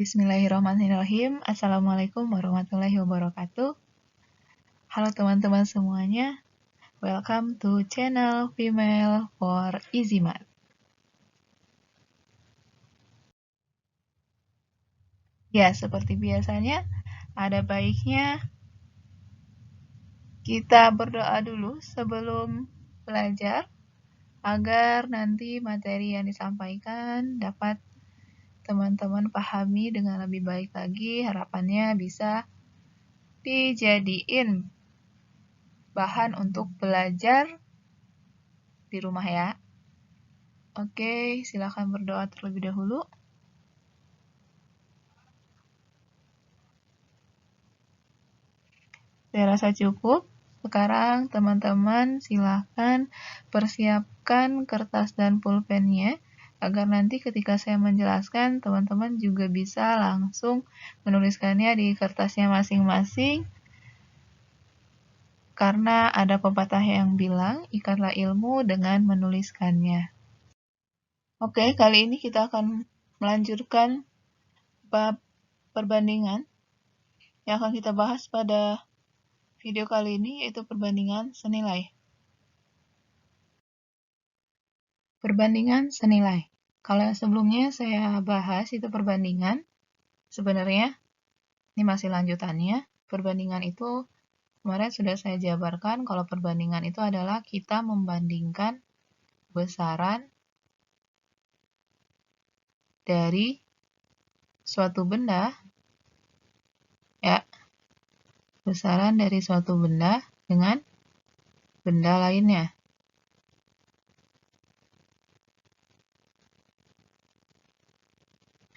Bismillahirrahmanirrahim. Assalamualaikum warahmatullahi wabarakatuh. Halo teman-teman semuanya. Welcome to channel Female for Easy Math. Ya, seperti biasanya, ada baiknya kita berdoa dulu sebelum belajar agar nanti materi yang disampaikan dapat teman-teman pahami dengan lebih baik lagi. Harapannya bisa dijadiin bahan untuk belajar di rumah ya. Oke, silakan berdoa terlebih dahulu. Saya rasa cukup. Sekarang teman-teman silakan persiapkan kertas dan pulpennya agar nanti ketika saya menjelaskan teman-teman juga bisa langsung menuliskannya di kertasnya masing-masing. Karena ada pepatah yang bilang, ikatlah ilmu dengan menuliskannya. Oke, kali ini kita akan melanjutkan bab perbandingan yang akan kita bahas pada video kali ini, yaitu perbandingan senilai. Perbandingan senilai. Kalau yang sebelumnya saya bahas itu perbandingan, sebenarnya ini masih lanjutannya. Perbandingan itu kemarin sudah saya jabarkan kalau perbandingan itu adalah kita membandingkan besaran dari suatu benda, ya, besaran dari suatu benda dengan benda lainnya.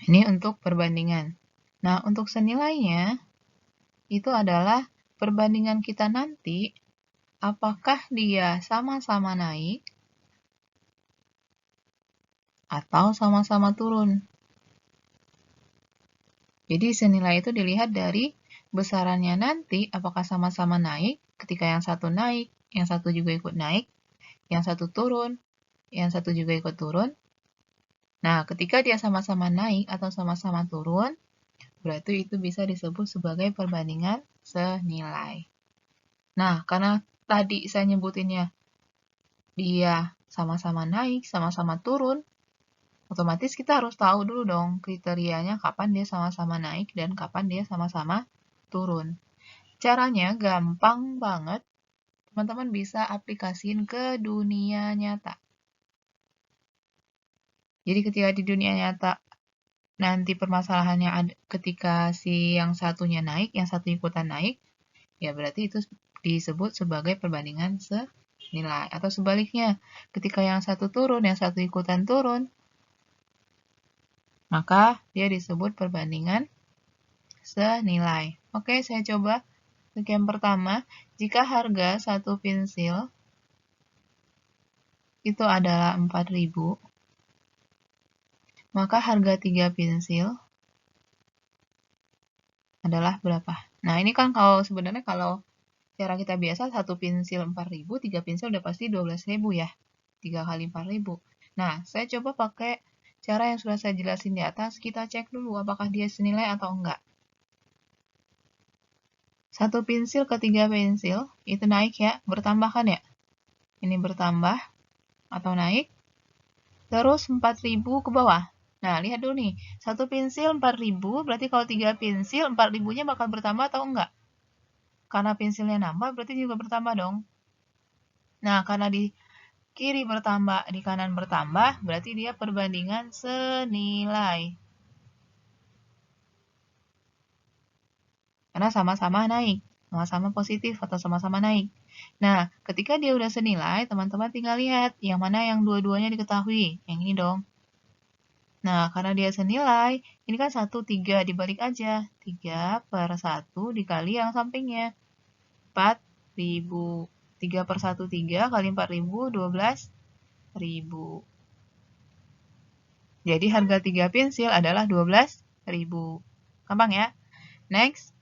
Ini untuk perbandingan. Nah, untuk senilainya, itu adalah perbandingan kita nanti, apakah dia sama-sama naik atau sama-sama turun. Jadi, senilai itu dilihat dari besarannya nanti, apakah sama-sama naik, ketika yang satu naik, yang satu juga ikut naik, yang satu turun, yang satu juga ikut turun. Nah, ketika dia sama-sama naik atau sama-sama turun, berarti itu bisa disebut sebagai perbandingan senilai. Nah, karena tadi saya nyebutinnya dia sama-sama naik, sama-sama turun, otomatis kita harus tahu dulu dong kriterianya kapan dia sama-sama naik dan kapan dia sama-sama turun. Caranya gampang banget, teman-teman bisa aplikasiin ke dunia nyata. Jadi ketika di dunia nyata nanti permasalahannya ketika si yang satunya naik, yang satu ikutan naik, ya berarti itu disebut sebagai perbandingan senilai. Atau sebaliknya, ketika yang satu turun, yang satu ikutan turun, maka dia disebut perbandingan senilai. Oke, saya coba untuk yang pertama, jika harga satu pensil itu adalah 4.000, maka harga 3 pensil adalah berapa? Nah, ini kan sebenarnya kalau cara kita biasa, satu pensil 4.000, 3 pensil udah pasti 12.000 ya. 3 kali 4.000. Nah, saya coba pakai cara yang sudah saya jelasin di atas, kita cek dulu apakah dia senilai atau enggak. Satu pensil ke 3 pensil, itu naik ya, bertambah kan ya? Ini bertambah atau naik. Terus 4.000 ke bawah. Nah, lihat dulu nih. Satu pensil 4.000, berarti kalau 3 pensil, 4.000-nya bakal bertambah atau enggak? Karena pensilnya nambah, berarti juga bertambah dong. Nah, karena di kiri bertambah, di kanan bertambah, berarti dia perbandingan senilai. Karena sama-sama naik, sama-sama positif atau sama-sama naik. Nah, ketika dia udah senilai, teman-teman tinggal lihat yang mana yang dua-duanya diketahui. Yang ini dong. Nah, karena dia senilai, ini kan 1, 3, dibalik aja. 3 per 1 dikali yang sampingnya. 4.000. 3 per 1, 3 kali 4.000, 12.000. Jadi harga 3 pensil adalah 12.000. Gampang ya? Next,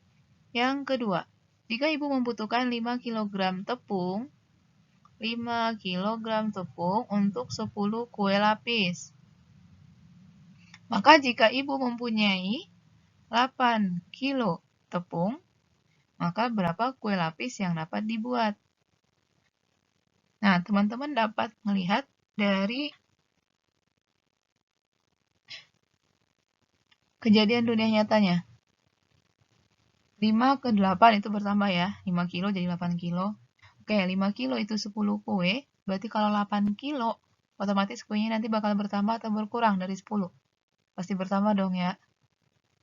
yang kedua. Jika ibu membutuhkan 5 kg tepung, 5 kg tepung untuk 10 kue lapis. Maka jika ibu mempunyai 8 kilo tepung, maka berapa kue lapis yang dapat dibuat? Nah, teman-teman dapat melihat dari kejadian dunia nyatanya. 5 ke 8 itu bertambah ya, 5 kilo jadi 8 kilo. Oke, 5 kilo itu 10 kue, berarti kalau 8 kilo, otomatis kuenya nanti bakal bertambah atau berkurang dari 10. Pasti bertambah dong ya.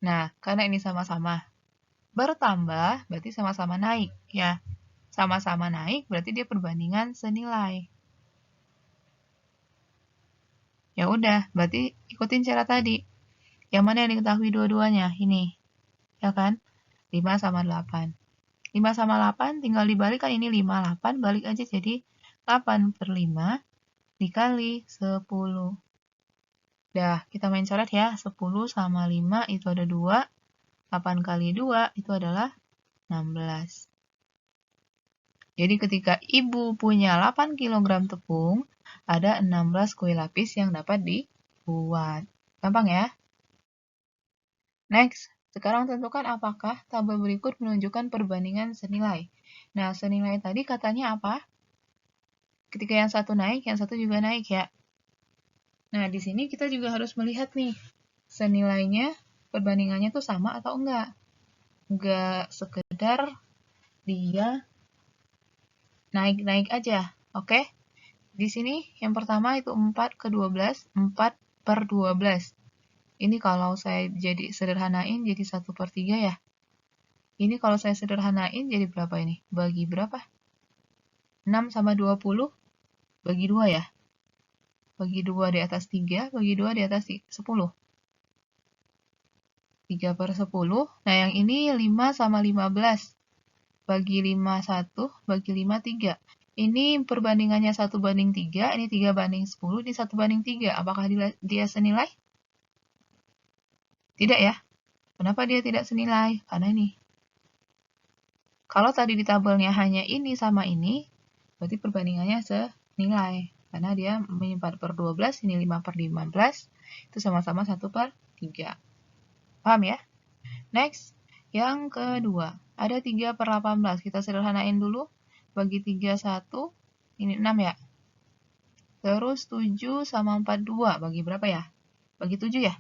Nah, karena ini sama-sama bertambah, berarti sama-sama naik ya. Sama-sama naik, berarti dia perbandingan senilai. Ya udah, berarti ikutin cara tadi. Yang mana yang diketahui dua-duanya? Ini, ya kan? 5 sama 8. 5 sama 8 tinggal dibalik kan ini 5, 8, balik aja jadi 8 per 5 dikali 10. Dah, kita main coret ya. 10 sama 5 itu ada 2. 8 kali 2 itu adalah 16. Jadi ketika ibu punya 8 kg tepung, ada 16 kue lapis yang dapat dibuat. Gampang ya? Next, sekarang tentukan apakah tabel berikut menunjukkan perbandingan senilai. Nah, senilai tadi katanya apa? Ketika yang satu naik, yang satu juga naik ya. Nah, di sini kita juga harus melihat nih, senilainya, perbandingannya tuh sama atau enggak. Enggak sekedar dia naik-naik aja, oke? Di sini yang pertama itu 4 ke 12, 4 per 12. Ini kalau saya jadi sederhanain jadi 1 per 3 ya. Ini kalau saya sederhanain jadi berapa ini? Bagi berapa? 6 sama 20 bagi 2 ya. Bagi 2 di atas 3, bagi 2 di atas 10. 3 per 10. Nah yang ini 5 sama 15. Bagi 5 1, bagi 5 3. Ini perbandingannya 1 banding 3, ini 3 banding 10, ini 1 banding 3. Apakah dia senilai? Tidak ya. Kenapa dia tidak senilai? Karena ini. Kalau tadi di tabelnya hanya ini sama ini, berarti perbandingannya senilai. Karena dia 4 per 12, ini 5 per 15, itu sama-sama 1 per 3. Paham ya? Next, yang kedua. Ada 3 per 18. Kita sederhanain dulu. Bagi 3, 1. Ini 6 ya. Terus 7 sama 42. Bagi berapa ya? Bagi 7 ya?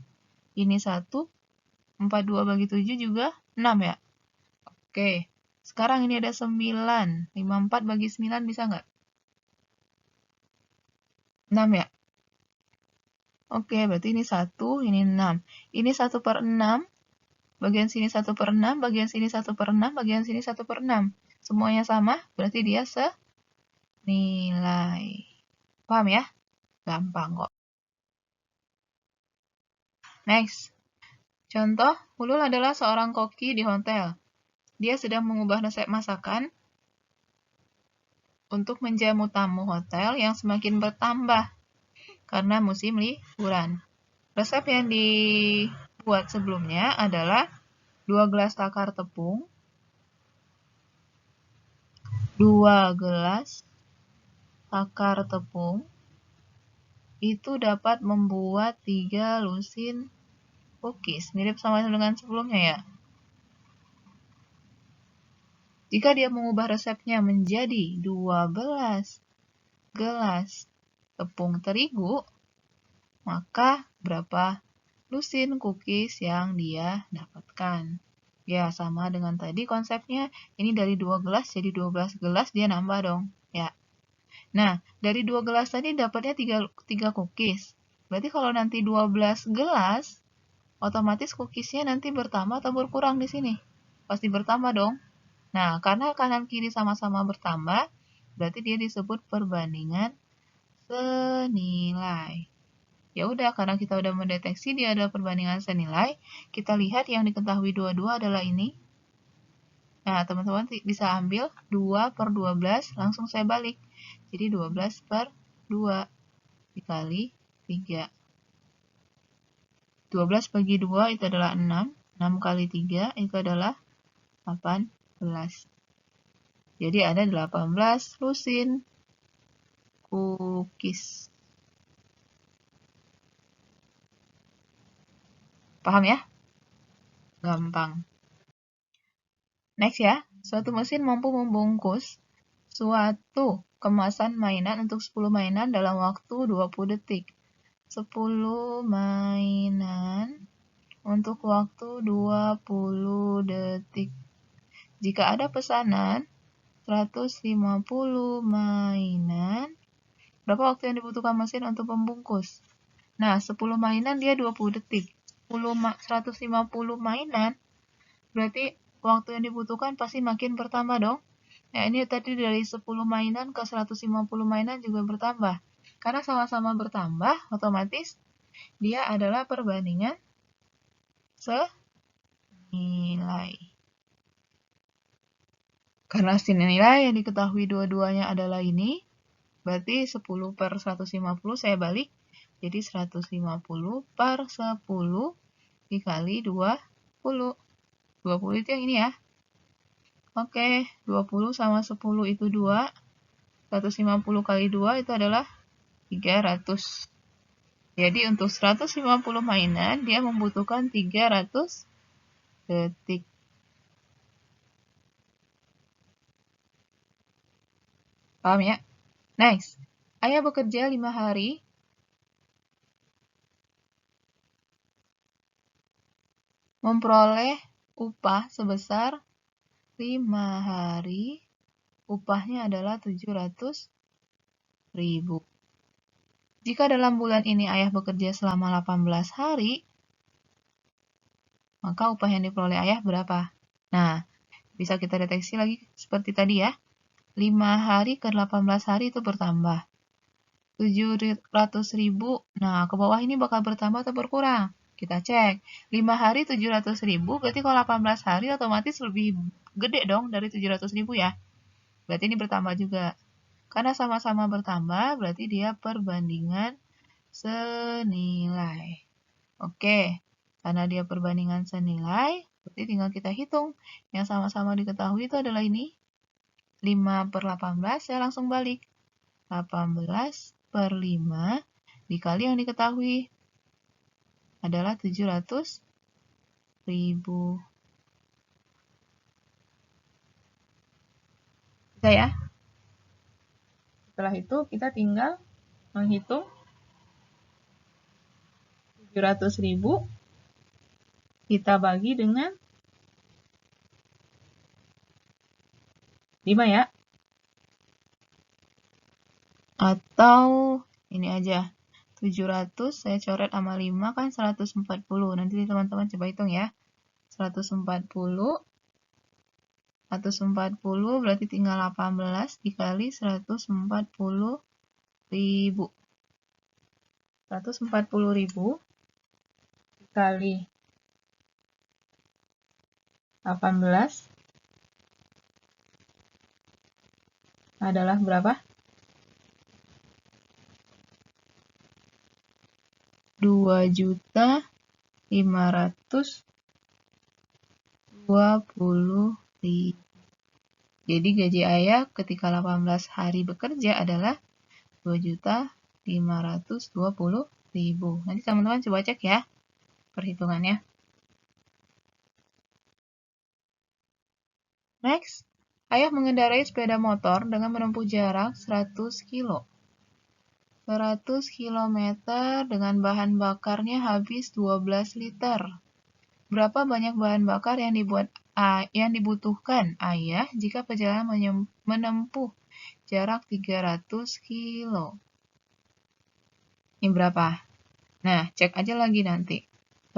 Ini 1. 42 bagi 7 juga 6 ya? Oke. Sekarang ini ada 9. 54 bagi 9 bisa nggak? 6 ya? Oke, berarti ini 1, ini 6. Ini 1 per 6. Bagian sini 1 per 6, bagian sini 1 per 6, bagian sini 1 per 6. Semuanya sama, berarti dia senilai. Paham ya? Gampang kok. Next. Contoh, Ulul adalah seorang koki di hotel. Dia sedang mengubah resep masakan untuk menjamu tamu hotel yang semakin bertambah karena musim liburan. Resep yang dibuat sebelumnya adalah 2 gelas takar tepung, 2 gelas takar tepung, itu dapat membuat 3 lusin cookies. Mirip sama dengan sebelumnya ya. Jika dia mengubah resepnya menjadi 12 gelas tepung terigu, maka berapa lusin cookies yang dia dapatkan? Ya, sama dengan tadi konsepnya. Ini dari 2 gelas jadi 12 gelas, dia nambah dong. Ya. Nah, dari 2 gelas tadi dapatnya 3 cookies. Berarti kalau nanti 12 gelas, otomatis cookiesnya nanti bertambah atau berkurang di sini? Pasti bertambah dong. Nah, karena kanan kiri sama-sama bertambah, berarti dia disebut perbandingan senilai. Ya udah, karena kita udah mendeteksi dia ada perbandingan senilai, kita lihat yang diketahui dua-dua adalah ini. Nah, teman-teman bisa ambil 2 per 12, langsung saya balik. Jadi 12 per 2 dikali 3. 12 bagi 2 itu adalah 6. 6 kali 3 itu adalah 18. Jadi ada 18 lusin cookies. Paham ya? Gampang. Next ya, suatu mesin mampu membungkus suatu kemasan mainan untuk 10 mainan dalam waktu 20 detik. 10 mainan untuk waktu 20 detik. Jika ada pesanan 150 mainan, berapa waktu yang dibutuhkan mesin untuk membungkus? Nah, 10 mainan dia 20 detik. 150 mainan, berarti waktu yang dibutuhkan pasti makin bertambah dong. Nah, ini tadi dari 10 mainan ke 150 mainan juga bertambah. Karena sama-sama bertambah, otomatis dia adalah perbandingan senilai. Karena senilai yang diketahui dua-duanya adalah ini, berarti 10 per 150 saya balik, jadi 150 per 10 dikali 20. 20 itu yang ini ya. Oke, 20 sama 10 itu 2. 150 kali 2 itu adalah 300. Jadi untuk 150 mainan, dia membutuhkan 300 detik. Paham ya? Next. Ayah bekerja 5 hari. Memperoleh upah sebesar 5 hari. Upahnya adalah 700.000. Jika dalam bulan ini ayah bekerja selama 18 hari, maka upah yang diperoleh ayah berapa? Nah, bisa kita deteksi lagi seperti tadi ya. 5 hari ke 18 hari itu bertambah. 700.000, nah ke bawah ini bakal bertambah atau berkurang? Kita cek. 5 hari 700.000, berarti kalau 18 hari otomatis lebih gede dong dari 700.000 ya. Berarti ini bertambah juga. Karena sama-sama bertambah, berarti dia perbandingan senilai. Oke, karena dia perbandingan senilai, berarti tinggal kita hitung. Yang sama-sama diketahui itu adalah ini. 5 per 18, saya langsung balik. 18 per 5 dikali yang diketahui adalah 700.000. Bisa ya? Setelah itu kita tinggal menghitung 700.000 kita bagi dengan 5 ya. Atau ini aja. 700 saya coret sama 5 kan 140. Nanti teman-teman coba hitung ya. 140 berarti tinggal 18 dikali 140.000. 140.000 dikali 18 adalah berapa? 2.520.000. Jadi gaji ayah ketika 18 hari bekerja adalah 2.520.000. Nanti teman-teman coba cek ya perhitungannya. Next, ayah mengendarai sepeda motor dengan menempuh jarak 100 km. 100 km dengan bahan bakarnya habis 12 liter. Berapa banyak bahan bakar yang dibutuhkan ayah jika perjalanan menempuh jarak 300 km? Ini berapa? Nah, cek aja lagi nanti.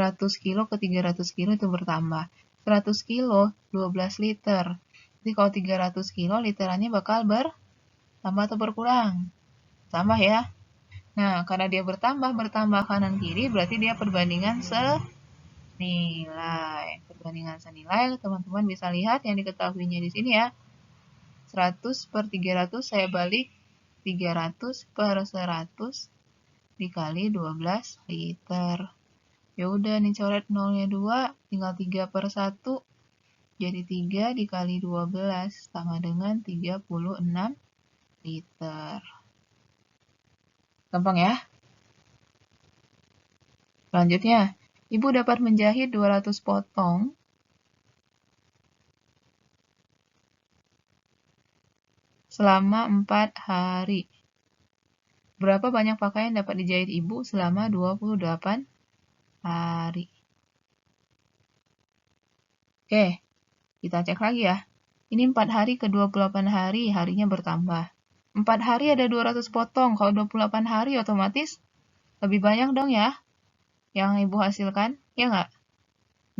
100 kilo ke 300 kilo itu bertambah. 100 kilo 12 liter. Jadi kalau 300 kilo literannya bakal bertambah atau berkurang? Tambah ya. Nah, karena dia bertambah kanan kiri, berarti dia perbandingan senilai. Perbandingan senilai, teman-teman bisa lihat yang diketahuinya di sini ya. 100 per 300 saya balik 300 per 100 dikali 12 liter. Ya udah nih coret nolnya 2, tinggal 3 per 1. Jadi 3 dikali 12 sama dengan 36 liter. Gampang ya? Selanjutnya, Ibu dapat menjahit 200 potong selama 4 hari. Berapa banyak pakaian dapat dijahit ibu selama 28 hari? Oke, kita cek lagi ya. Ini 4 hari ke 28 hari, harinya bertambah. 4 hari ada 200 potong, kalau 28 hari otomatis lebih banyak dong ya yang ibu hasilkan, ya nggak?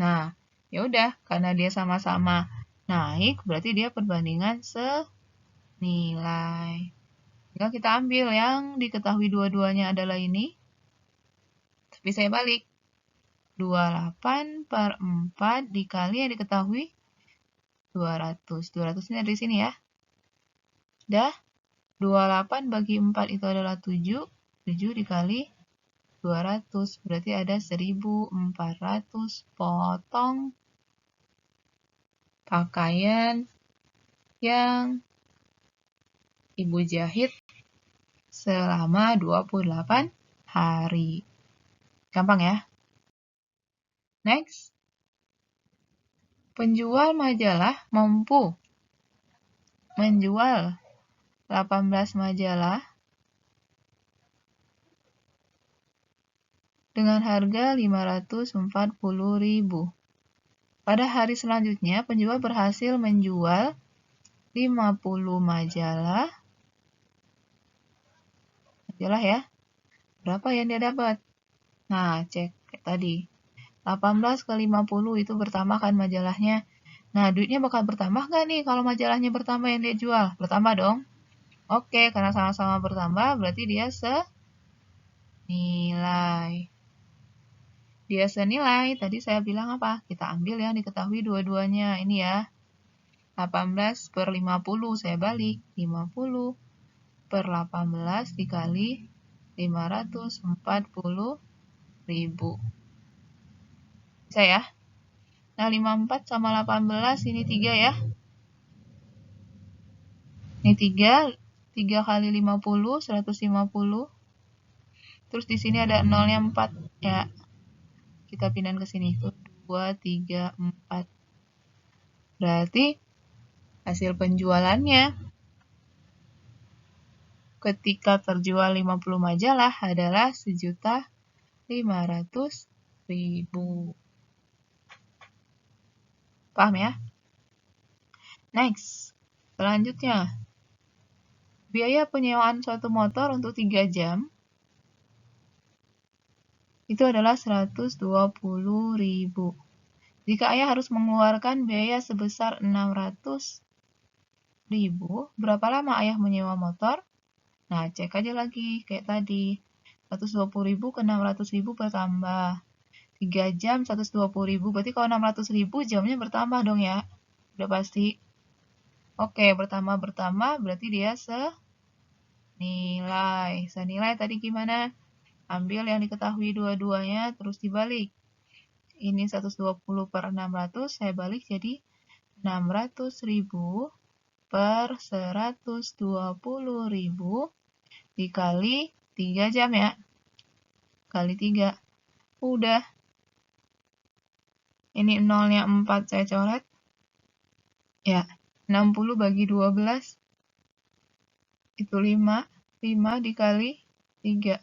Nah, ya udah, karena dia sama-sama naik, berarti dia perbandingan senilai. Tinggal kita ambil yang diketahui dua-duanya adalah ini. Tapi saya balik. 28 per 4 dikali yang diketahui 200. 200 ini ada di sini ya. Dah, 28 bagi 4 itu adalah 7. 7 dikali 200. Berarti ada 1400 potong pakaian yang ibu jahit selama 28 hari. Gampang ya? Next. Penjual majalah mampu menjual 18 majalah dengan harga 540.000. Pada hari selanjutnya, penjual berhasil menjual 50 majalah ya. Berapa yang dia dapat? Nah, cek kayak tadi. 18 ke 50 itu bertambah kan majalahnya. Nah, duitnya bakal bertambah nggak nih kalau majalahnya bertambah yang dia jual? Bertambah dong. Oke, karena sama-sama bertambah, berarti dia senilai. Dia senilai, tadi saya bilang apa? Kita ambil yang diketahui dua-duanya. Ini ya, 18 per 50, saya balik. 50 per 18 dikali 540.000. Bisa ya? Nah, 54 sama 18, ini 3 ya. Ini 3, 3 kali 50, 150. Terus di sini ada nolnya 4 ya. Kita pindahin ke sini. 2, 3, 4. Berarti hasil penjualannya ketika terjual 50 majalah adalah 1.500.000. Paham ya? Next. Selanjutnya, biaya penyewaan suatu motor untuk 3 jam itu adalah 120.000. Jika ayah harus mengeluarkan biaya sebesar 600.000, berapa lama ayah menyewa motor? Nah, cek aja lagi kayak tadi. 120.000 ke 600.000 bertambah. 3 jam 120.000, berarti kalau 600.000 jamnya bertambah dong ya. Udah pasti. Oke, bertambah, berarti dia senilai. Senilai tadi gimana? Ambil yang diketahui dua-duanya, terus dibalik. Ini 120 per 600, saya balik jadi 600.000 per 120.000 dikali 3 jam ya. Kali 3. Udah. Ini nolnya 4 saya coret. Ya, 60 bagi 12 itu 5. 5 dikali 3.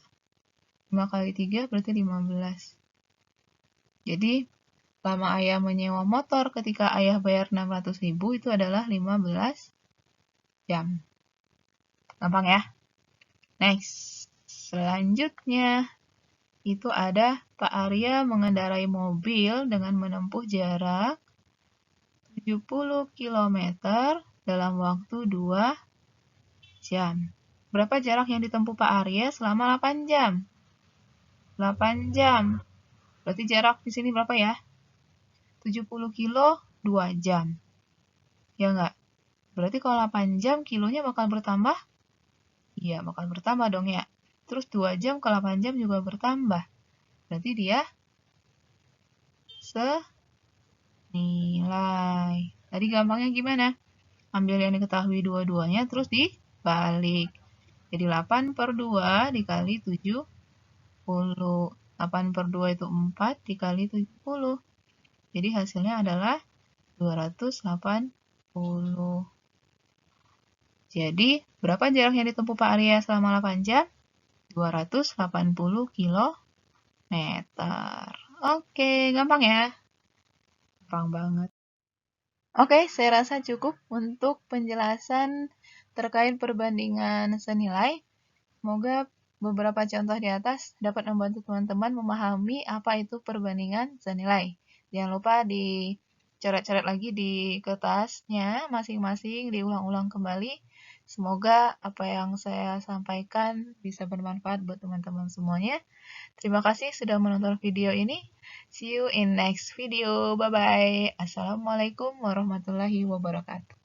5 kali 3 berarti 15. Jadi, lama ayah menyewa motor ketika ayah bayar 600.000 itu adalah 15 jam. Gampang ya? Next. Selanjutnya, itu ada Pak Arya mengendarai mobil dengan menempuh jarak 70 km dalam waktu 2 jam. Berapa jarak yang ditempuh Pak Arya selama 8 jam? 8 jam. Berarti jarak di sini berapa ya? 70 kilo 2 jam. Ya enggak? Berarti kalau 8 jam kilonya bakal bertambah? Iya, bakal bertambah dong ya. Terus 2 jam ke 8 jam juga bertambah. Berarti dia senilai. Tadi gampangnya gimana? Ambil yang diketahui dua-duanya terus dibalik. Jadi 8 per 2 dikali 70. 8 per 2 itu 4 dikali 70. Jadi hasilnya adalah 280. Jadi, berapa jarak yang ditempuh Pak Arya selama 8 jam? 280 kilometer. Oke, gampang ya? Gampang banget. Oke, saya rasa cukup untuk penjelasan terkait perbandingan senilai. Semoga beberapa contoh di atas dapat membantu teman-teman memahami apa itu perbandingan senilai. Jangan lupa dicoret-coret lagi di kertasnya masing-masing, diulang-ulang kembali. Semoga apa yang saya sampaikan bisa bermanfaat buat teman-teman semuanya. Terima kasih sudah menonton video ini. See you in next video. Bye-bye. Assalamualaikum warahmatullahi wabarakatuh.